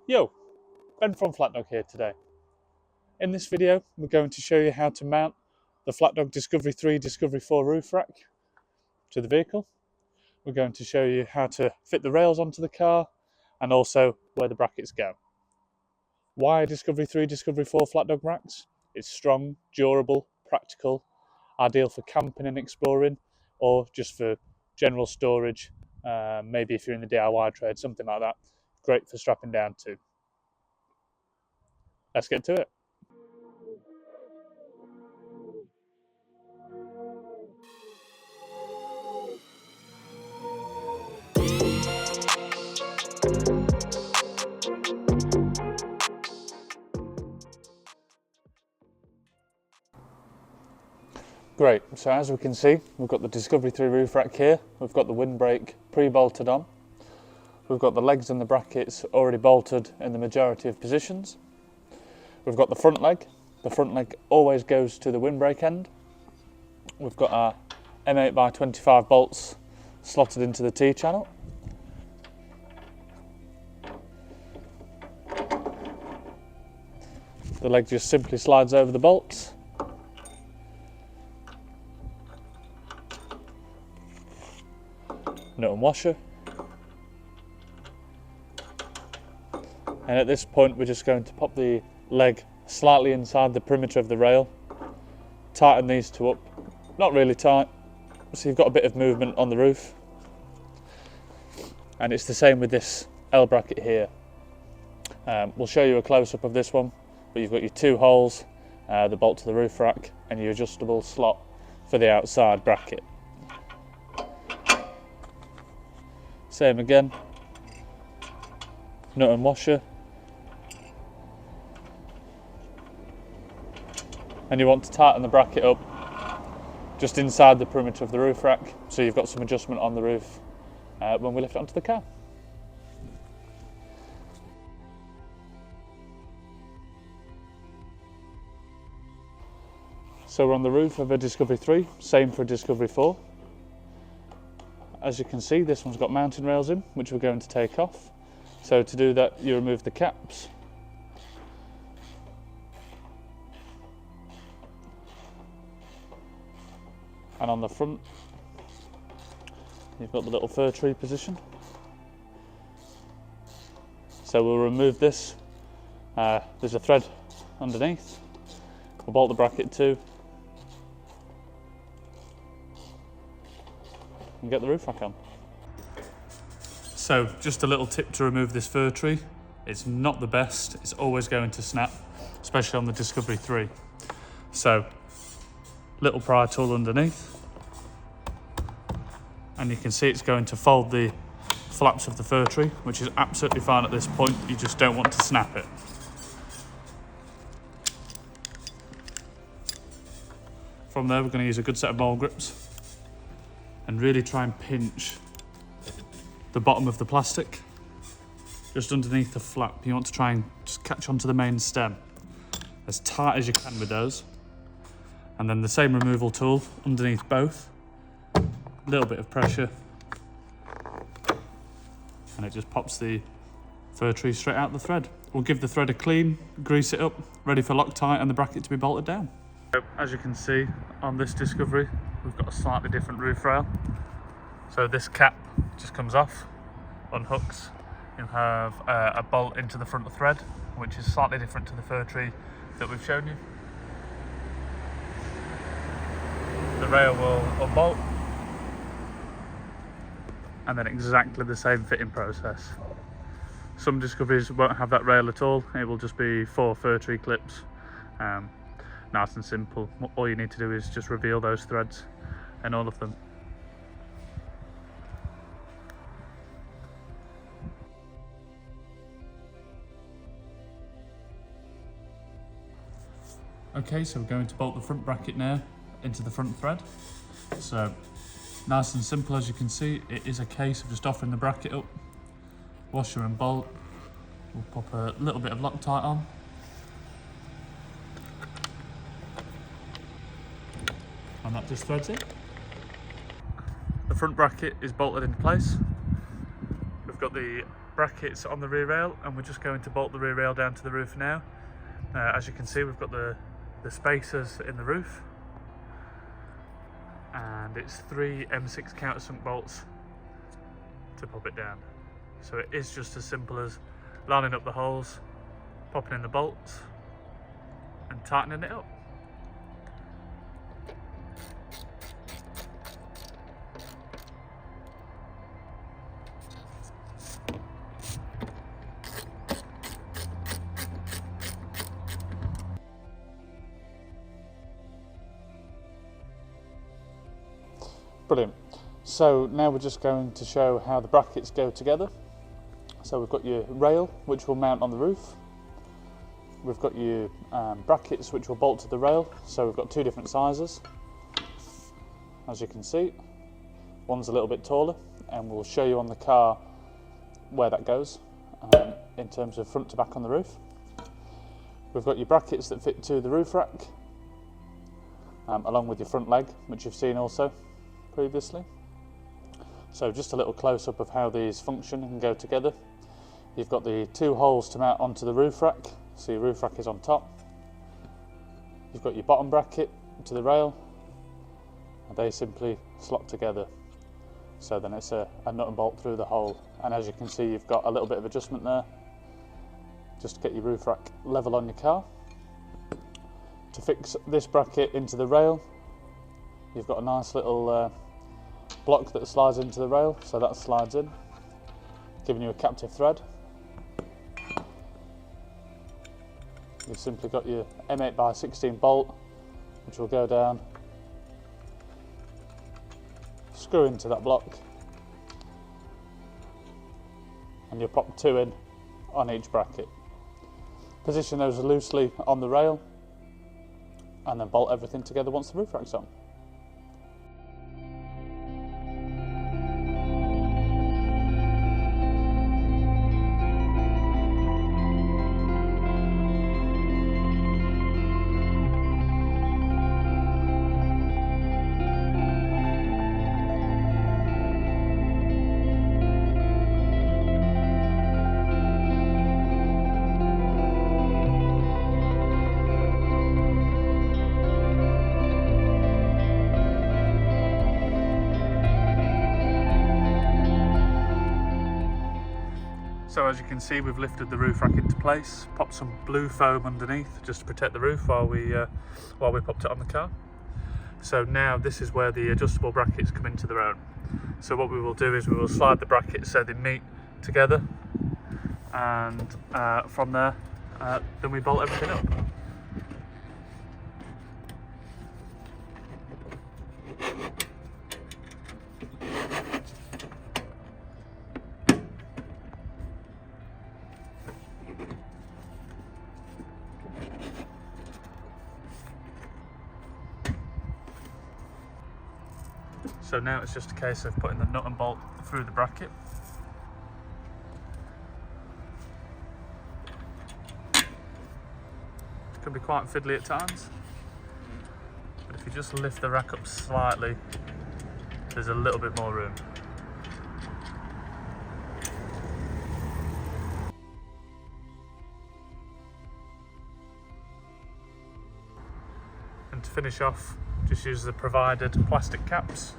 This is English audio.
Yo, Ben from Flatdog here today. In this video, we're going to show you how to mount the Flatdog Discovery 3, Discovery 4 roof rack to the vehicle. We're going to show you how to fit the rails onto the car and also where the brackets go. Why Discovery 3, Discovery 4 Flatdog racks? It's strong, durable, practical, ideal for camping and exploring, or just for general storage. Maybe if you're in the DIY trade, something like that. Great for strapping down too. Let's get to it. Great, so as we can see, we've got the Discovery 3 roof rack here. We've got the windbreak pre-bolted on. We've got the legs and the brackets already bolted in the majority of positions. We've got the front leg. The front leg always goes to the windbreak end. We've got our M8x25 bolts slotted into the T-channel. The leg just simply slides over the bolts. Nut and washer. And at this point we're just going to pop the leg slightly inside the perimeter of the rail, tighten these two up, not really tight, so you've got a bit of movement on the roof. And it's the same with this L bracket here. We'll show you a close-up of this one, but you've got your two holes, the bolt to the roof rack and your adjustable slot for the outside bracket. Same again, nut and washer. And you want to tighten the bracket up just inside the perimeter of the roof rack, so you've got some adjustment on the roof when we lift it onto the car. So we're on the roof of a Discovery 3, same for a Discovery 4. As you can see, this one's got mounting rails in, which we're going to take off. So to do that, you remove the caps. And on the front, you've got the little fir tree position. So we'll remove this. There's a thread underneath. We'll bolt the bracket too. And get the roof rack on. So just a little tip to remove this fir tree. It's not the best. It's always going to snap, especially on the Discovery 3. So little pry tool underneath, and you can see it's going to fold the flaps of the fir tree, which is absolutely fine at this point. You just don't want to snap it. From there, we're going to use a good set of mole grips and really try and pinch the bottom of the plastic just underneath the flap. You want to try and just catch onto the main stem as tight as you can with those. And then the same removal tool underneath both. A little bit of pressure. And it just pops the fir tree straight out the thread. We'll give the thread a clean, grease it up, ready for Loctite and the bracket to be bolted down. So, as you can see on this Discovery, we've got a slightly different roof rail. So this cap just comes off, unhooks. You'll have a bolt into the front thread, which is slightly different to the fir tree that we've shown you. The rail will unbolt, and then exactly the same fitting process. Some Discoveries won't have that rail at all. It will just be 4 fir tree clips. Nice and simple. All you need to do is just reveal those threads and all of them. Okay, so we're going to bolt the front bracket now into the front thread. So nice and simple, as you can see. It is a case of just offering the bracket up, washer and bolt. We'll pop a little bit of Loctite on. And that just threads it. The front bracket is bolted into place. We've got the brackets on the rear rail, and we're just going to bolt the rear rail down to the roof now. As you can see, we've got the spacers in the roof, and it's 3 M6 countersunk bolts to pop it down. So it is just as simple as lining up the holes, popping in the bolts and tightening it up. Brilliant. So now we're just going to show how the brackets go together. So we've got your rail, which will mount on the roof. We've got your brackets, which will bolt to the rail. So we've got 2 different sizes, as you can see. One's a little bit taller, and we'll show you on the car where that goes in terms of front to back on the roof. We've got your brackets that fit to the roof rack, along with your front leg, which you've seen also previously. So just a little close-up of how these function and go together. You've got the 2 holes to mount onto the roof rack, so your roof rack is on top. You've got your bottom bracket to the rail, and they simply slot together. So then it's a nut and bolt through the hole, and as you can see, you've got a little bit of adjustment there just to get your roof rack level on your car. To fix this bracket into the rail, you've got a nice little block that slides into the rail, so that slides in, giving you a captive thread. You've simply got your M8x16 bolt, which will go down, screw into that block, and you'll pop 2 in on each bracket. Position those loosely on the rail, and then bolt everything together once the roof rack's on. So as you can see, we've lifted the roof rack into place, popped some blue foam underneath just to protect the roof while we popped it on the car. So now this is where the adjustable brackets come into their own. So what we will do is we will slide the brackets so they meet together, and from there then we bolt everything up. So now it's just a case of putting the nut and bolt through the bracket. It can be quite fiddly at times, but if you just lift the rack up slightly, there's a little bit more room. And to finish off, just use the provided plastic caps